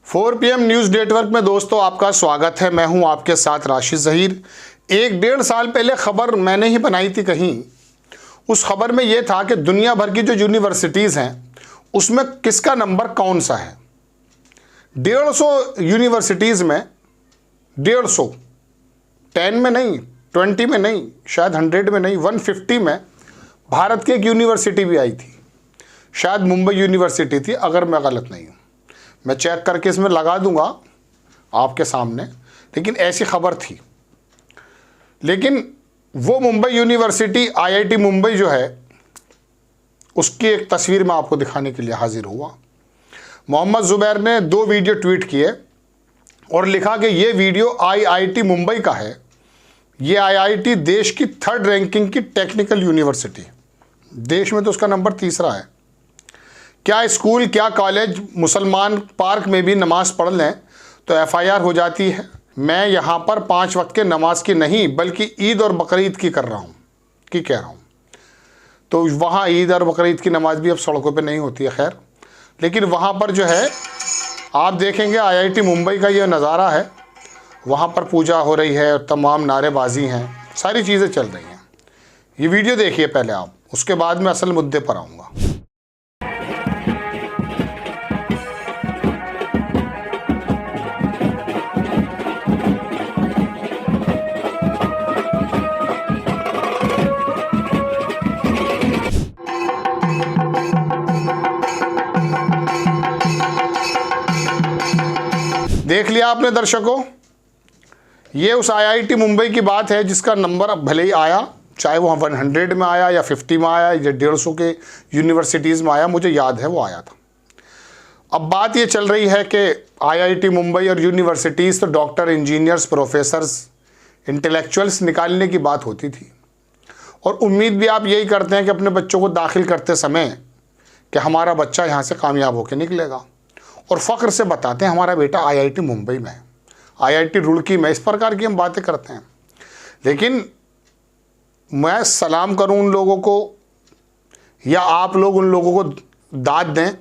4 PM news network में दोस्तों आपका स्वागत है। मैं हूं आपके साथ राशिद ज़हीर। 1-1.5 साल पहले खबर मैंने ही बनाई थी कहीं। उस खबर में यह था कि दुनिया भर की जो यूनिवर्सिटीज़ हैं उसमें किसका नंबर कौन सा है। 150 यूनिवर्सिटीज़ में 150, 10 में नहीं, 20 में नहीं, शायद 100 में नहीं, 150 में भारत की एक यूनिवर्सिटी भी आई थी। शायद मुंबई यूनिवर्सिटी थी, अगर मैं गलत नहीं हूँ। मैं चेक करके इसमें लगा दूंगा आपके सामने, लेकिन ऐसी खबर थी। लेकिन वो मुंबई यूनिवर्सिटी IIT मुंबई जो है उसकी एक तस्वीर मैं आपको दिखाने के लिए हाजिर हुआ। मोहम्मद ज़ुबैर ने 2 वीडियो ट्वीट किए और लिखा कि ये वीडियो IIT मुंबई का है। ये IIT देश की 3rd रैंकिंग की टेक्निकल यूनिवर्सिटी, देश में तो उसका नंबर 3रा है। क्या स्कूल, क्या कॉलेज मुसलमान पार्क में भी नमाज़ पढ़ लें तो FIR हो जाती है? मैं यहाँ पर 5 वक्त के नमाज की नहीं बल्कि ईद और बकरीद की कह रहा हूँ। तो वहाँ ईद और बकरीद की नमाज भी अब सड़कों पे नहीं होती है, खैर। लेकिन वहाँ पर जो है आप देखेंगे IIT मुंबई का ये नज़ारा है। वहाँ पर पूजा हो रही है, तमाम नारेबाजी हैं, सारी चीज़ें चल रही हैं। ये वीडियो देखिए पहले आप, उसके बाद मैं असल मुद्दे पर आऊँगा। देख लिया आपने दर्शकों, ये उस IIT मुंबई की बात है जिसका नंबर अब भले ही आया, चाहे वो 100 में आया या 50 में आया या 150 के यूनिवर्सिटीज़ में आया, मुझे याद है वो आया था। अब बात ये चल रही है कि IIT मुंबई और यूनिवर्सिटीज़ तो डॉक्टर, इंजीनियर्स, प्रोफेसर्स, इंटेलेक्चुअल्स निकालने की बात होती थी। और उम्मीद भी आप यही करते हैं कि अपने बच्चों को दाखिल करते समय कि हमारा बच्चा यहाँ से कामयाब होकर निकलेगा, और फ़ख्र से बताते हैं हमारा बेटा IIT मुंबई में है, IIT रुड़की में। इस प्रकार की हम बातें करते हैं। लेकिन मैं सलाम करूं उन लोगों को या आप लोग उन लोगों को दाद दें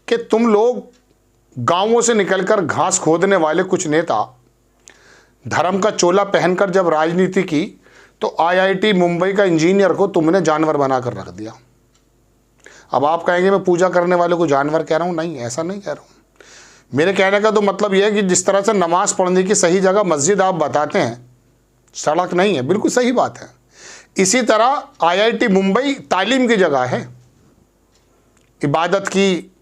कि तुम लोग गांवों से निकलकर घास खोदने वाले कुछ नेता धर्म का चोला पहनकर जब राजनीति की तो IIT मुंबई का इंजीनियर को तुमने जानवर बनाकर रख दिया। अब आप कहेंगे मैं पूजा करने वाले को जानवर कह रहा हूँ। नहीं, ऐसा नहीं कह रहा हूँ। मेरे कहने का तो मतलब यह है कि जिस तरह से नमाज़ पढ़ने की सही जगह मस्जिद आप बताते हैं, सड़क नहीं है, बिल्कुल सही बात है। इसी तरह IIT मुंबई तालीम की जगह है, इबादत की,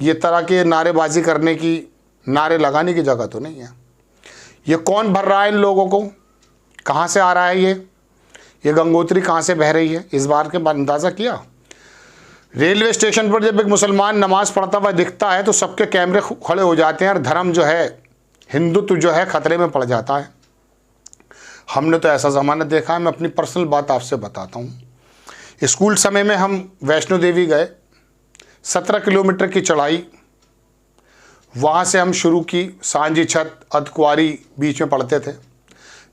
ये तरह के नारेबाजी करने की, नारे लगाने की जगह तो नहीं है। ये कौन भर रहा है इन लोगों को? कहाँ से आ रहा है ये गंगोत्री कहाँ से बह रही है? इस बार के अंदाज़ा किया? रेलवे स्टेशन पर जब एक मुसलमान नमाज़ पढ़ता हुआ दिखता है तो सबके कैमरे खड़े हो जाते हैं और धर्म जो है, हिंदुत्व जो है, ख़तरे में पड़ जाता है। हमने तो ऐसा ज़माना देखा है। मैं अपनी पर्सनल बात आपसे बताता हूँ। स्कूल समय में हम वैष्णो देवी गए, 17 किलोमीटर की चढ़ाई, वहाँ से हम शुरू की। सांझी छत, अधकुआरी बीच में पढ़ते थे।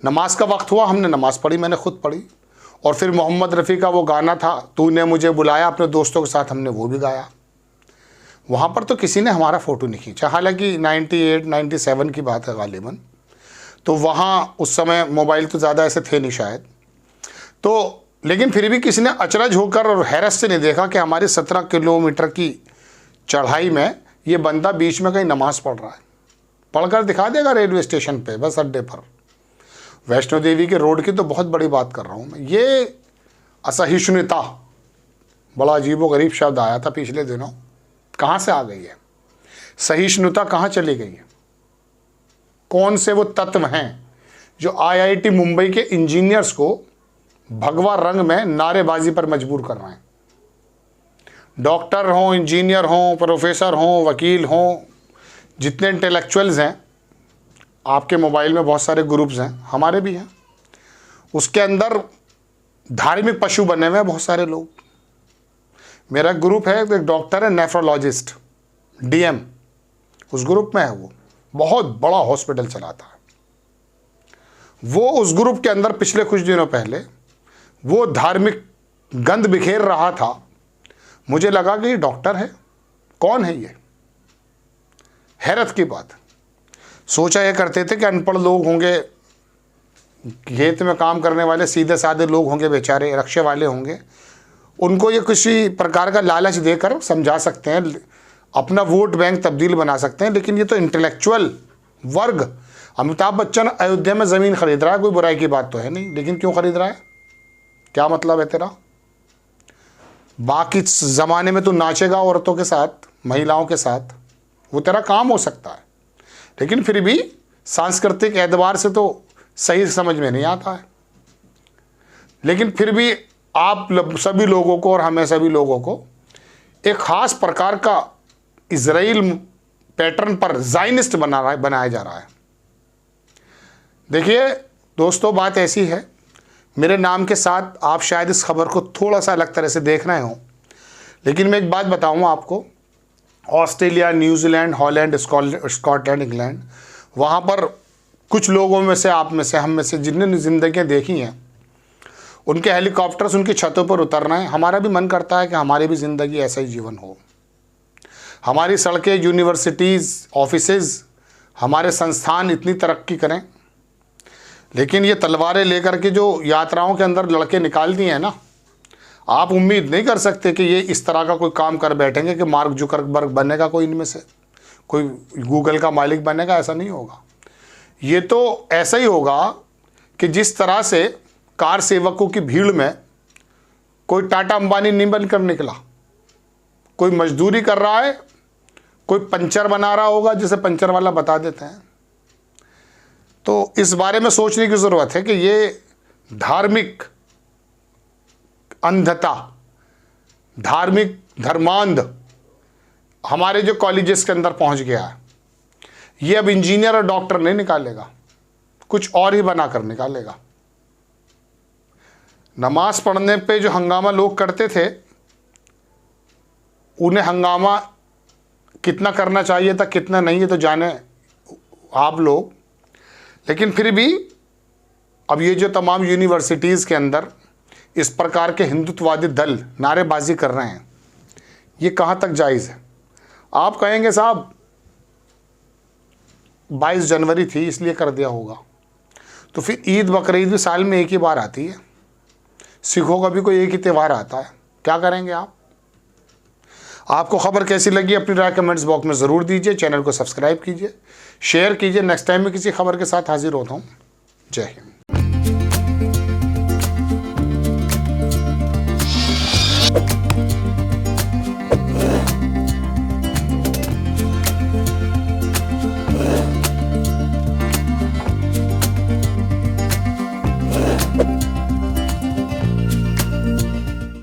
नमाज का वक्त हुआ, हमने नमाज़ पढ़ी, मैंने खुद पढ़ी। और फिर मोहम्मद रफ़ी का वो गाना था, तूने मुझे बुलाया, अपने दोस्तों के साथ हमने वो भी गाया। वहाँ पर तो किसी ने हमारा फ़ोटो नहीं खींचा, हालांकि 98-97 की बात है गालिबन। तो वहाँ उस समय मोबाइल तो ज़्यादा ऐसे थे नहीं शायद, तो लेकिन फिर भी किसी ने अचरज होकर और हैरत से नहीं देखा कि हमारी 17 किलोमीटर की चढ़ाई में ये बंदा बीच में कहीं नमाज़ पढ़ रहा है। पढ़कर दिखा देगा रेलवे स्टेशन पर, बस अड्डे पर। वैष्णो देवी के रोड की तो बहुत बड़ी बात कर रहा हूँ मैं। ये असहिष्णुता, बड़ा अजीबोगरीब शब्द आया था पिछले दिनों, कहाँ से आ गई है? सहिष्णुता कहाँ चली गई है? कौन से वो तत्व हैं जो IIT मुंबई के इंजीनियर्स को भगवा रंग में नारेबाजी पर मजबूर कर रहे हैं? डॉक्टर हों, इंजीनियर हों, प्रोफेसर हों, वकील हों, जितने इंटेलेक्चुअल्स हैं, आपके मोबाइल में बहुत सारे ग्रुप्स हैं, हमारे भी हैं, उसके अंदर धार्मिक पशु बने हुए हैं बहुत सारे लोग। मेरा ग्रुप है, एक डॉक्टर है, नेफ्रोलॉजिस्ट, DM, उस ग्रुप में है। वो बहुत बड़ा हॉस्पिटल चलाता है। वो उस ग्रुप के अंदर पिछले कुछ दिनों पहले वो धार्मिक गंध बिखेर रहा था। मुझे लगा कि ये डॉक्टर है, कौन है ये? हैरत की बात। सोचा ये करते थे कि अनपढ़ लोग होंगे, खेत में काम करने वाले सीधे साधे लोग होंगे, बेचारे रिक्शे वाले होंगे, उनको ये किसी प्रकार का लालच देकर समझा सकते हैं, अपना वोट बैंक तब्दील बना सकते हैं। लेकिन ये तो इंटेलेक्चुअल वर्ग, अमिताभ बच्चन अयोध्या में ज़मीन खरीद रहा है, कोई बुराई की बात तो है नहीं, लेकिन क्यों खरीद रहा है, क्या मतलब है तेरा? बाकी ज़माने में तू नाचेगा औरतों के साथ, महिलाओं के साथ, वो तेरा काम हो सकता है, लेकिन फिर भी सांस्कृतिक एतबार से तो सही समझ में नहीं आता है। लेकिन फिर भी आप सभी लोगों को और हमें सभी लोगों को एक ख़ास प्रकार का इजराइल पैटर्न पर ज़ायनिस्ट बनाया जा रहा है। देखिए दोस्तों, बात ऐसी है, मेरे नाम के साथ आप शायद इस खबर को थोड़ा सा अलग तरह से देख रहे हो, लेकिन मैं एक बात बताऊंगा आपको, Australia, New Zealand, Holland, Scotland, England, वहाँ पर कुछ लोगों में से, आप में से, हम में से जिन्होंने ज़िंदगियाँ देखी हैं, उनके हेलीकॉप्टर्स उनकी छतों पर उतरना है। हमारा भी मन करता है कि हमारी भी ज़िंदगी ऐसा ही जीवन हो, हमारी सड़कें, यूनिवर्सिटीज़, ऑफिसेज़, हमारे संस्थान इतनी तरक्की करें। लेकिन ये तलवारें लेकर के जो यात्राओं के अंदर लड़के निकाल दिए हैं ना, आप उम्मीद नहीं कर सकते कि ये इस तरह का कोई काम कर बैठेंगे कि मार्क जुकरबर्ग बनेगा कोई इनमें से, कोई गूगल का मालिक बनेगा, ऐसा नहीं होगा। ये तो ऐसा ही होगा कि जिस तरह से कार सेवकों की भीड़ में कोई टाटा अंबानी नहीं बनकर निकला, कोई मजदूरी कर रहा है, कोई पंचर बना रहा होगा, जिसे पंचर वाला बता देते हैं। तो इस बारे में सोचने की ज़रूरत है कि ये धार्मिक अंधता, धार्मिक धर्मांध हमारे जो कॉलेजेस के अंदर पहुंच गया है, ये अब इंजीनियर और डॉक्टर नहीं निकालेगा, कुछ और ही बना कर निकालेगा। नमाज पढ़ने पे जो हंगामा लोग करते थे, उन्हें हंगामा कितना करना चाहिए था, कितना नहीं, है तो जाने आप लोग। लेकिन फिर भी अब ये जो तमाम यूनिवर्सिटीज़ के अंदर इस प्रकार के हिंदुत्ववादी दल नारेबाजी कर रहे हैं, ये कहाँ तक जायज़ है? आप कहेंगे साहब 22 जनवरी थी इसलिए कर दिया होगा, तो फिर ईद बकरीद भी साल में एक ही बार आती है, सिखों का भी कोई एक ही त्यौहार आता है, क्या करेंगे आप? आपको खबर कैसी लगी अपनी राय कमेंट्स बॉक्स में ज़रूर दीजिए, चैनल को सब्सक्राइब कीजिए, शेयर कीजिए। नेक्स्ट टाइम में किसी खबर के साथ हाजिर होता हूँ। जय हिंद।